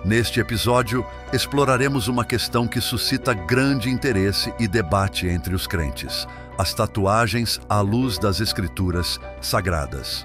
Neste episódio, exploraremos uma questão que suscita grande interesse e debate entre os crentes: as tatuagens à luz das Escrituras Sagradas.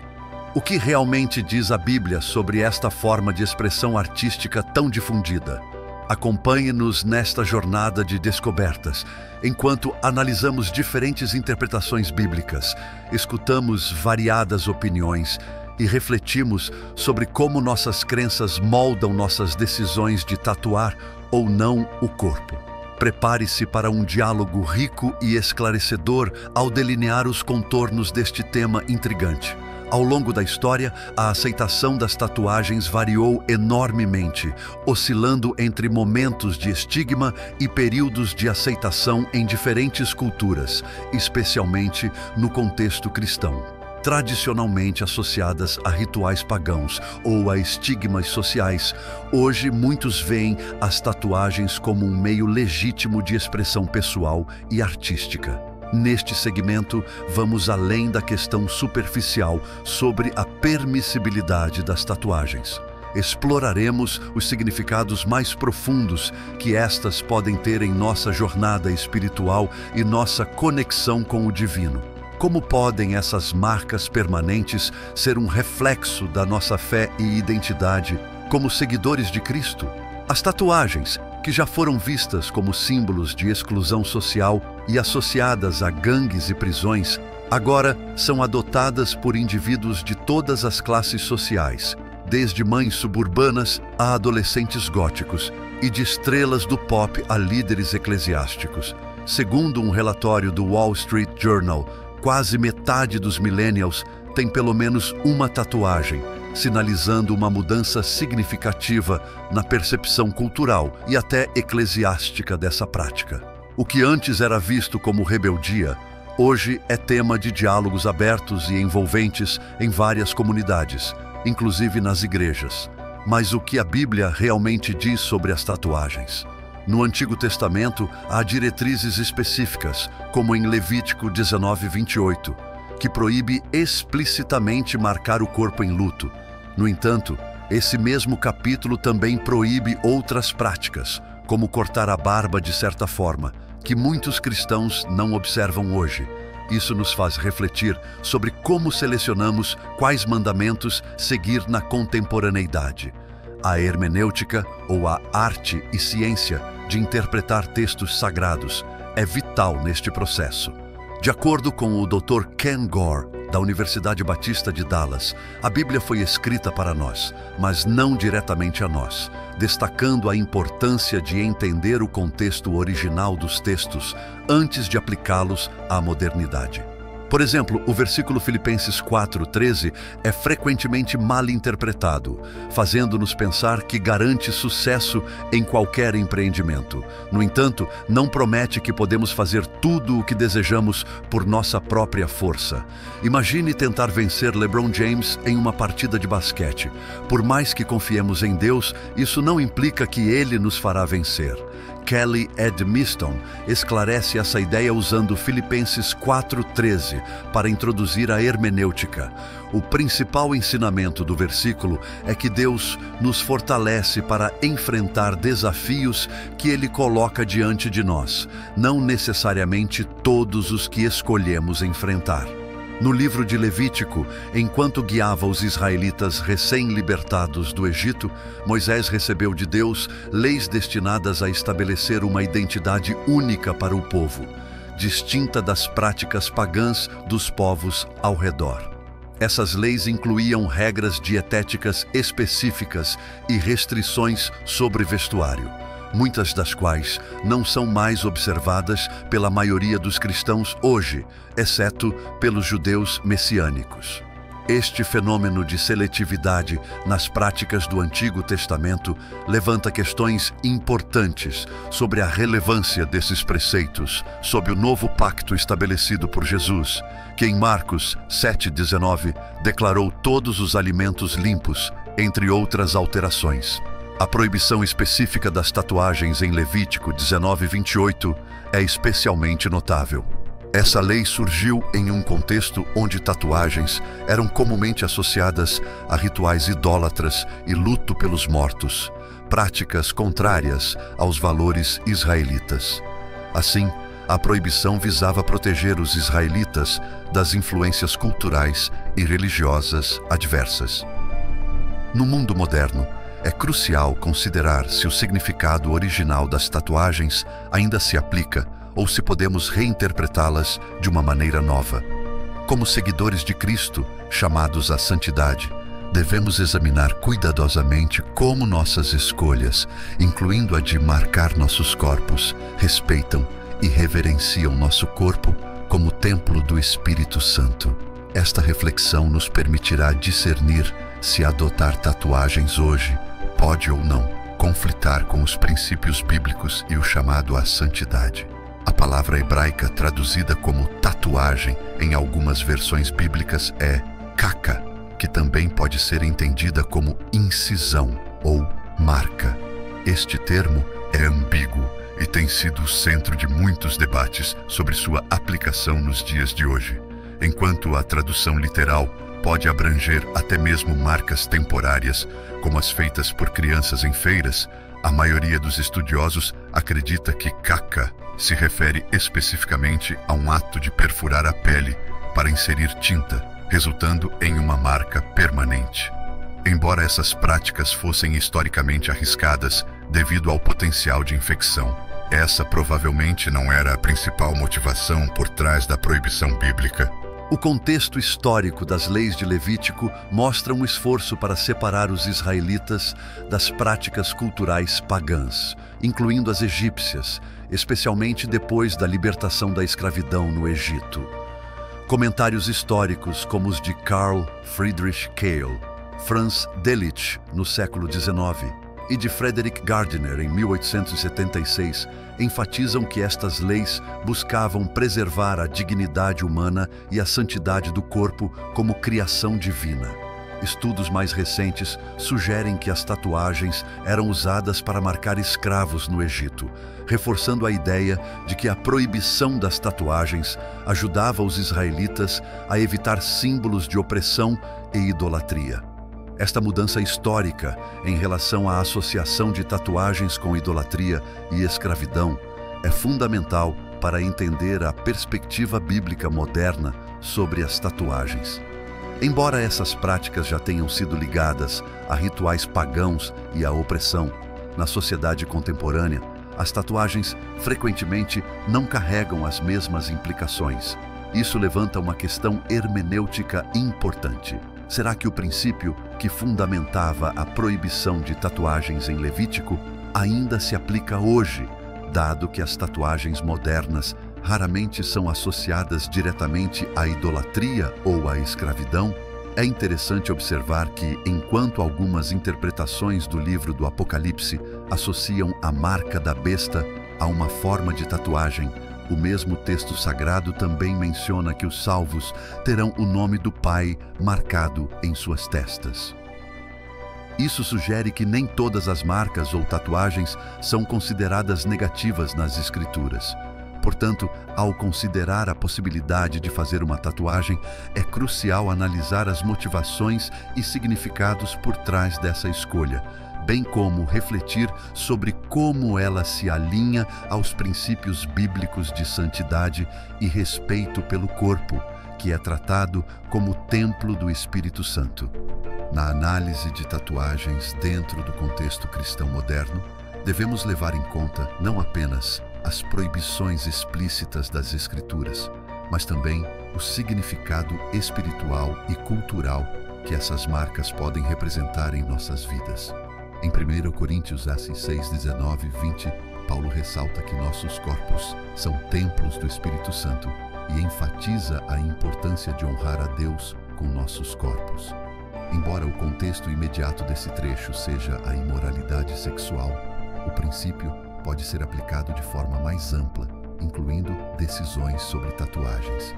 O que realmente diz a Bíblia sobre esta forma de expressão artística tão difundida? Acompanhe-nos nesta jornada de descobertas, enquanto analisamos diferentes interpretações bíblicas, escutamos variadas opiniões e refletimos sobre como nossas crenças moldam nossas decisões de tatuar ou não o corpo. Prepare-se para um diálogo rico e esclarecedor ao delinear os contornos deste tema intrigante. Ao longo da história, a aceitação das tatuagens variou enormemente, oscilando entre momentos de estigma e períodos de aceitação em diferentes culturas, especialmente no contexto cristão. Tradicionalmente associadas a rituais pagãos ou a estigmas sociais, hoje muitos veem as tatuagens como um meio legítimo de expressão pessoal e artística. Neste segmento, vamos além da questão superficial sobre a permissibilidade das tatuagens. Exploraremos os significados mais profundos que estas podem ter em nossa jornada espiritual e nossa conexão com o divino. Como podem essas marcas permanentes ser um reflexo da nossa fé e identidade como seguidores de Cristo? As tatuagens, que já foram vistas como símbolos de exclusão social e associadas a gangues e prisões, agora são adotadas por indivíduos de todas as classes sociais, desde mães suburbanas a adolescentes góticos e de estrelas do pop a líderes eclesiásticos. Segundo um relatório do Wall Street Journal, quase metade dos millennials tem pelo menos uma tatuagem, sinalizando uma mudança significativa na percepção cultural e até eclesiástica dessa prática. O que antes era visto como rebeldia, hoje é tema de diálogos abertos e envolventes em várias comunidades, inclusive nas igrejas. Mas o que a Bíblia realmente diz sobre as tatuagens? No Antigo Testamento, há diretrizes específicas, como em Levítico 19:28, que proíbe explicitamente marcar o corpo em luto. No entanto, esse mesmo capítulo também proíbe outras práticas, como cortar a barba de certa forma, que muitos cristãos não observam hoje. Isso nos faz refletir sobre como selecionamos quais mandamentos seguir na contemporaneidade. A hermenêutica, ou a arte e ciência de interpretar textos sagrados, é vital neste processo. De acordo com o Dr. Ken Gore, da Universidade Batista de Dallas, a Bíblia foi escrita para nós, mas não diretamente a nós, destacando a importância de entender o contexto original dos textos antes de aplicá-los à modernidade. Por exemplo, o versículo Filipenses 4:13 é frequentemente mal interpretado, fazendo-nos pensar que garante sucesso em qualquer empreendimento. No entanto, não promete que podemos fazer tudo o que desejamos por nossa própria força. Imagine tentar vencer LeBron James em uma partida de basquete. Por mais que confiemos em Deus, isso não implica que Ele nos fará vencer. Kelly Edmiston esclarece essa ideia usando Filipenses 4:13 para introduzir a hermenêutica. O principal ensinamento do versículo é que Deus nos fortalece para enfrentar desafios que Ele coloca diante de nós, não necessariamente todos os que escolhemos enfrentar. No livro de Levítico, enquanto guiava os israelitas recém-libertados do Egito, Moisés recebeu de Deus leis destinadas a estabelecer uma identidade única para o povo, distinta das práticas pagãs dos povos ao redor. Essas leis incluíam regras dietéticas específicas e restrições sobre vestuário, muitas das quais não são mais observadas pela maioria dos cristãos hoje, exceto pelos judeus messiânicos. Este fenômeno de seletividade nas práticas do Antigo Testamento levanta questões importantes sobre a relevância desses preceitos sob o novo pacto estabelecido por Jesus, que em Marcos 7:19 declarou todos os alimentos limpos, entre outras alterações. A proibição específica das tatuagens em Levítico 19:28 é especialmente notável. Essa lei surgiu em um contexto onde tatuagens eram comumente associadas a rituais idólatras e luto pelos mortos. práticas contrárias aos valores israelitas. Assim, a proibição visava proteger os israelitas das influências culturais e religiosas adversas. No mundo moderno, é crucial considerar se o significado original das tatuagens ainda se aplica ou se podemos reinterpretá-las de uma maneira nova. Como seguidores de Cristo, chamados à santidade, devemos examinar cuidadosamente como nossas escolhas, incluindo a de marcar nossos corpos, respeitam e reverenciam nosso corpo como templo do Espírito Santo. Esta reflexão nos permitirá discernir se adotar tatuagens hoje pode ou não conflitar com os princípios bíblicos e o chamado à santidade. A palavra hebraica traduzida como tatuagem em algumas versões bíblicas é caca, que também pode ser entendida como incisão ou marca. Este termo é ambíguo e tem sido o centro de muitos debates sobre sua aplicação nos dias de hoje. Enquanto a tradução literal pode abranger até mesmo marcas temporárias, como as feitas por crianças em feiras, a maioria dos estudiosos acredita que caca se refere especificamente a um ato de perfurar a pele para inserir tinta, resultando em uma marca permanente. Embora essas práticas fossem historicamente arriscadas devido ao potencial de infecção, essa provavelmente não era a principal motivação por trás da proibição bíblica. O contexto histórico das leis de Levítico mostra um esforço para separar os israelitas das práticas culturais pagãs, incluindo as egípcias, especialmente depois da libertação da escravidão no Egito. Comentários históricos como os de Carl Friedrich Keil, Franz Delitzsch, no século XIX, e de Frederick Gardiner, em 1876, enfatizam que estas leis buscavam preservar a dignidade humana e a santidade do corpo como criação divina. Estudos mais recentes sugerem que as tatuagens eram usadas para marcar escravos no Egito, reforçando a ideia de que a proibição das tatuagens ajudava os israelitas a evitar símbolos de opressão e idolatria. Esta mudança histórica em relação à associação de tatuagens com idolatria e escravidão é fundamental para entender a perspectiva bíblica moderna sobre as tatuagens. Embora essas práticas já tenham sido ligadas a rituais pagãos e à opressão, na sociedade contemporânea, as tatuagens frequentemente não carregam as mesmas implicações. Isso levanta uma questão hermenêutica importante. Será que o princípio que fundamentava a proibição de tatuagens em Levítico ainda se aplica hoje, dado que as tatuagens modernas raramente são associadas diretamente à idolatria ou à escravidão? É interessante observar que, enquanto algumas interpretações do livro do Apocalipse associam a marca da besta a uma forma de tatuagem, o mesmo texto sagrado também menciona que os salvos terão o nome do Pai marcado em suas testas. Isso sugere que nem todas as marcas ou tatuagens são consideradas negativas nas Escrituras. Portanto, ao considerar a possibilidade de fazer uma tatuagem, é crucial analisar as motivações e significados por trás dessa escolha, bem como refletir sobre como ela se alinha aos princípios bíblicos de santidade e respeito pelo corpo, que é tratado como templo do Espírito Santo. Na análise de tatuagens dentro do contexto cristão moderno, devemos levar em conta não apenas as proibições explícitas das Escrituras, mas também o significado espiritual e cultural que essas marcas podem representar em nossas vidas. Em 1 Coríntios 6, 19 e 20, Paulo ressalta que nossos corpos são templos do Espírito Santo e enfatiza a importância de honrar a Deus com nossos corpos. Embora o contexto imediato desse trecho seja a imoralidade sexual, o princípio pode ser aplicado de forma mais ampla, incluindo decisões sobre tatuagens.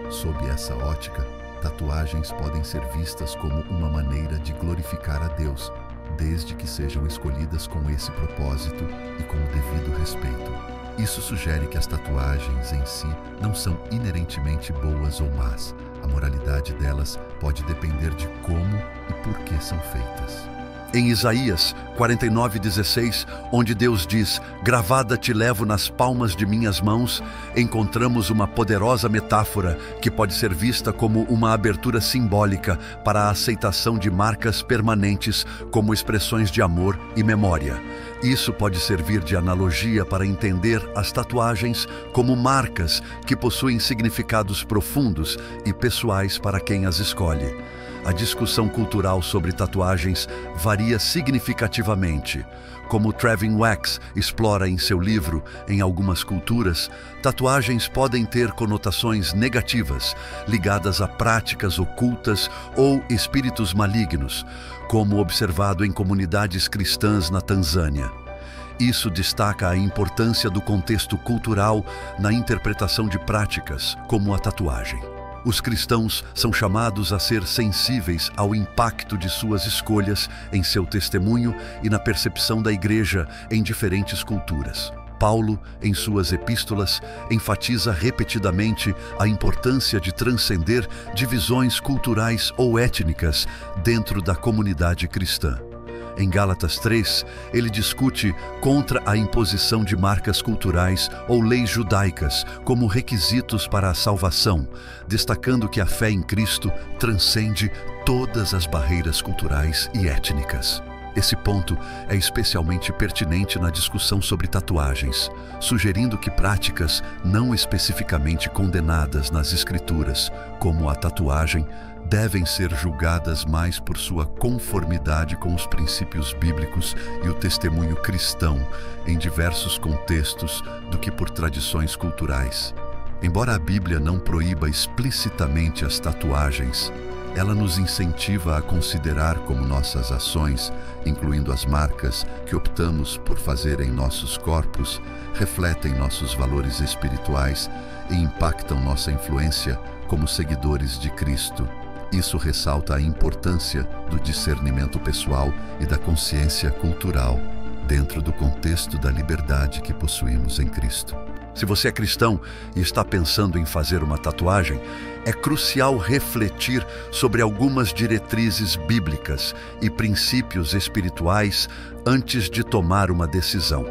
Sob essa ótica, tatuagens podem ser vistas como uma maneira de glorificar a Deus, desde que sejam escolhidas com esse propósito e com o devido respeito. Isso sugere que as tatuagens em si não são inerentemente boas ou más. A moralidade delas pode depender de como e por que são feitas. Em Isaías 49:16, onde Deus diz: "Gravada te levo nas palmas de minhas mãos", encontramos uma poderosa metáfora que pode ser vista como uma abertura simbólica para a aceitação de marcas permanentes como expressões de amor e memória. Isso pode servir de analogia para entender as tatuagens como marcas que possuem significados profundos e pessoais para quem as escolhe. A discussão cultural sobre tatuagens varia significativamente. Como Trevin Wax explora em seu livro, em algumas culturas, tatuagens podem ter conotações negativas, ligadas a práticas ocultas ou espíritos malignos, como observado em comunidades cristãs na Tanzânia. Isso destaca a importância do contexto cultural na interpretação de práticas, como a tatuagem. Os cristãos são chamados a ser sensíveis ao impacto de suas escolhas em seu testemunho e na percepção da igreja em diferentes culturas. Paulo, em suas epístolas, enfatiza repetidamente a importância de transcender divisões culturais ou étnicas dentro da comunidade cristã. Em Gálatas 3, ele discute contra a imposição de marcas culturais ou leis judaicas como requisitos para a salvação, destacando que a fé em Cristo transcende todas as barreiras culturais e étnicas. Esse ponto é especialmente pertinente na discussão sobre tatuagens, sugerindo que práticas não especificamente condenadas nas Escrituras, como a tatuagem, devem ser julgadas mais por sua conformidade com os princípios bíblicos e o testemunho cristão em diversos contextos do que por tradições culturais. Embora a Bíblia não proíba explicitamente as tatuagens, ela nos incentiva a considerar como nossas ações, incluindo as marcas que optamos por fazer em nossos corpos, refletem nossos valores espirituais e impactam nossa influência como seguidores de Cristo. Isso ressalta a importância do discernimento pessoal e da consciência cultural, dentro do contexto da liberdade que possuímos em Cristo. Se você é cristão e está pensando em fazer uma tatuagem, é crucial refletir sobre algumas diretrizes bíblicas e princípios espirituais antes de tomar uma decisão.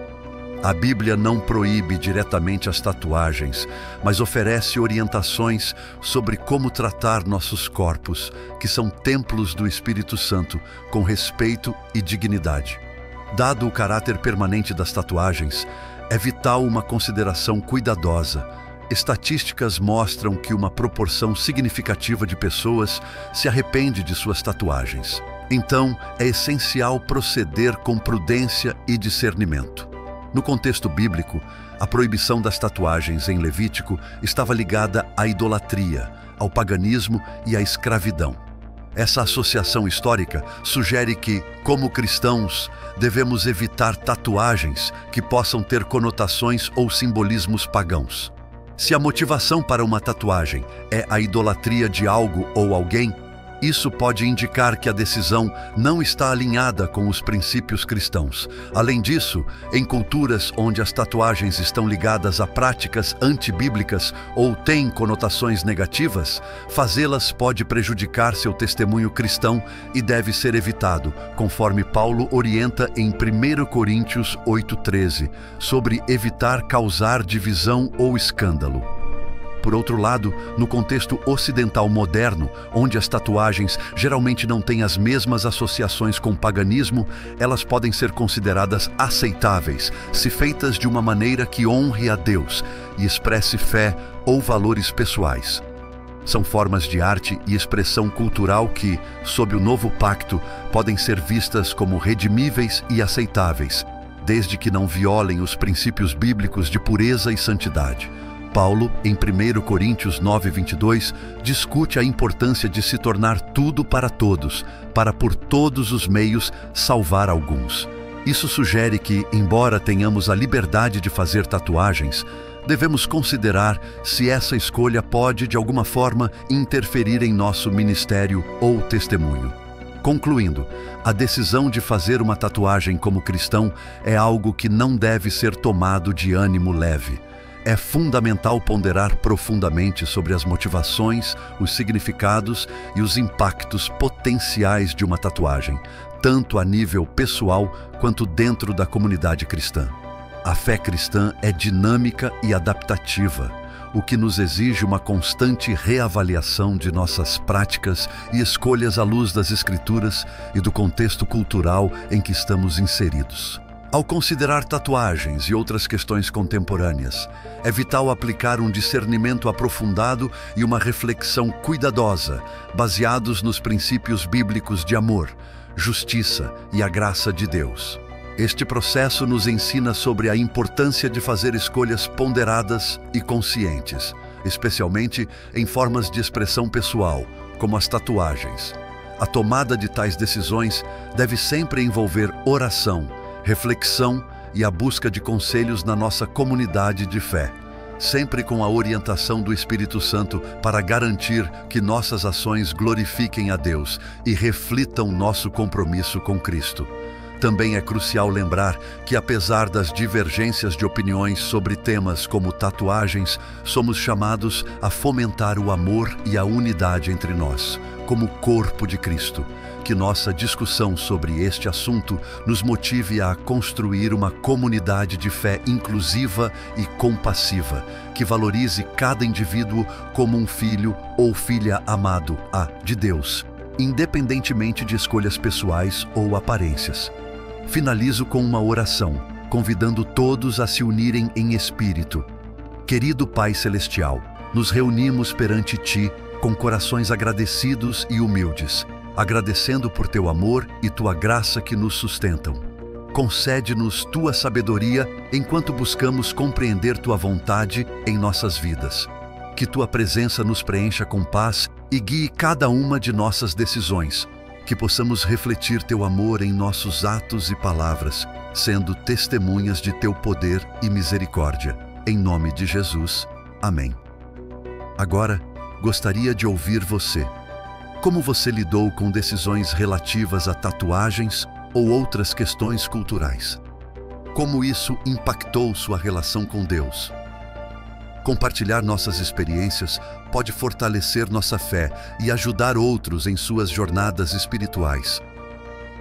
A Bíblia não proíbe diretamente as tatuagens, mas oferece orientações sobre como tratar nossos corpos, que são templos do Espírito Santo, com respeito e dignidade. Dado o caráter permanente das tatuagens, é vital uma consideração cuidadosa. Estatísticas mostram que uma proporção significativa de pessoas se arrepende de suas tatuagens. Então, é essencial proceder com prudência e discernimento. No contexto bíblico, a proibição das tatuagens em Levítico estava ligada à idolatria, ao paganismo e à escravidão. Essa associação histórica sugere que, como cristãos, devemos evitar tatuagens que possam ter conotações ou simbolismos pagãos. Se a motivação para uma tatuagem é a idolatria de algo ou alguém, isso pode indicar que a decisão não está alinhada com os princípios cristãos. Além disso, em culturas onde as tatuagens estão ligadas a práticas antibíblicas ou têm conotações negativas, fazê-las pode prejudicar seu testemunho cristão e deve ser evitado, conforme Paulo orienta em 1 Coríntios 8:13, sobre evitar causar divisão ou escândalo. Por outro lado, no contexto ocidental moderno, onde as tatuagens geralmente não têm as mesmas associações com o paganismo, elas podem ser consideradas aceitáveis, se feitas de uma maneira que honre a Deus e expresse fé ou valores pessoais. São formas de arte e expressão cultural que, sob o novo pacto, podem ser vistas como redimíveis e aceitáveis, desde que não violem os princípios bíblicos de pureza e santidade. Paulo, em 1 Coríntios 9:22, discute a importância de se tornar tudo para todos, para por todos os meios salvar alguns. Isso sugere que, embora tenhamos a liberdade de fazer tatuagens, devemos considerar se essa escolha pode, de alguma forma, interferir em nosso ministério ou testemunho. Concluindo, a decisão de fazer uma tatuagem como cristão é algo que não deve ser tomado de ânimo leve. É fundamental ponderar profundamente sobre as motivações, os significados e os impactos potenciais de uma tatuagem, tanto a nível pessoal quanto dentro da comunidade cristã. A fé cristã é dinâmica e adaptativa, o que nos exige uma constante reavaliação de nossas práticas e escolhas à luz das Escrituras e do contexto cultural em que estamos inseridos. Ao considerar tatuagens e outras questões contemporâneas, é vital aplicar um discernimento aprofundado e uma reflexão cuidadosa, baseados nos princípios bíblicos de amor, justiça e a graça de Deus. Este processo nos ensina sobre a importância de fazer escolhas ponderadas e conscientes, especialmente em formas de expressão pessoal, como as tatuagens. A tomada de tais decisões deve sempre envolver oração, reflexão e a busca de conselhos na nossa comunidade de fé, sempre com a orientação do Espírito Santo para garantir que nossas ações glorifiquem a Deus e reflitam nosso compromisso com Cristo. Também é crucial lembrar que, apesar das divergências de opiniões sobre temas como tatuagens, somos chamados a fomentar o amor e a unidade entre nós, como corpo de Cristo. Que nossa discussão sobre este assunto nos motive a construir uma comunidade de fé inclusiva e compassiva, que valorize cada indivíduo como um filho ou filha amado de Deus, independentemente de escolhas pessoais ou aparências. Finalizo com uma oração, convidando todos a se unirem em espírito. Querido Pai Celestial, nos reunimos perante Ti com corações agradecidos e humildes, agradecendo por Teu amor e Tua graça que nos sustentam. Concede-nos Tua sabedoria enquanto buscamos compreender Tua vontade em nossas vidas. Que Tua presença nos preencha com paz e guie cada uma de nossas decisões. Que possamos refletir Teu amor em nossos atos e palavras, sendo testemunhas de Teu poder e misericórdia. Em nome de Jesus. Amém. Agora, gostaria de ouvir você. Como você lidou com decisões relativas a tatuagens ou outras questões culturais? Como isso impactou sua relação com Deus? Compartilhar nossas experiências pode fortalecer nossa fé e ajudar outros em suas jornadas espirituais.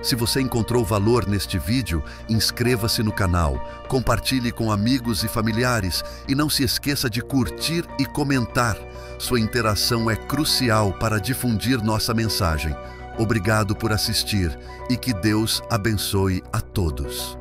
Se você encontrou valor neste vídeo, inscreva-se no canal, compartilhe com amigos e familiares e não se esqueça de curtir e comentar. Sua interação é crucial para difundir nossa mensagem. Obrigado por assistir e que Deus abençoe a todos.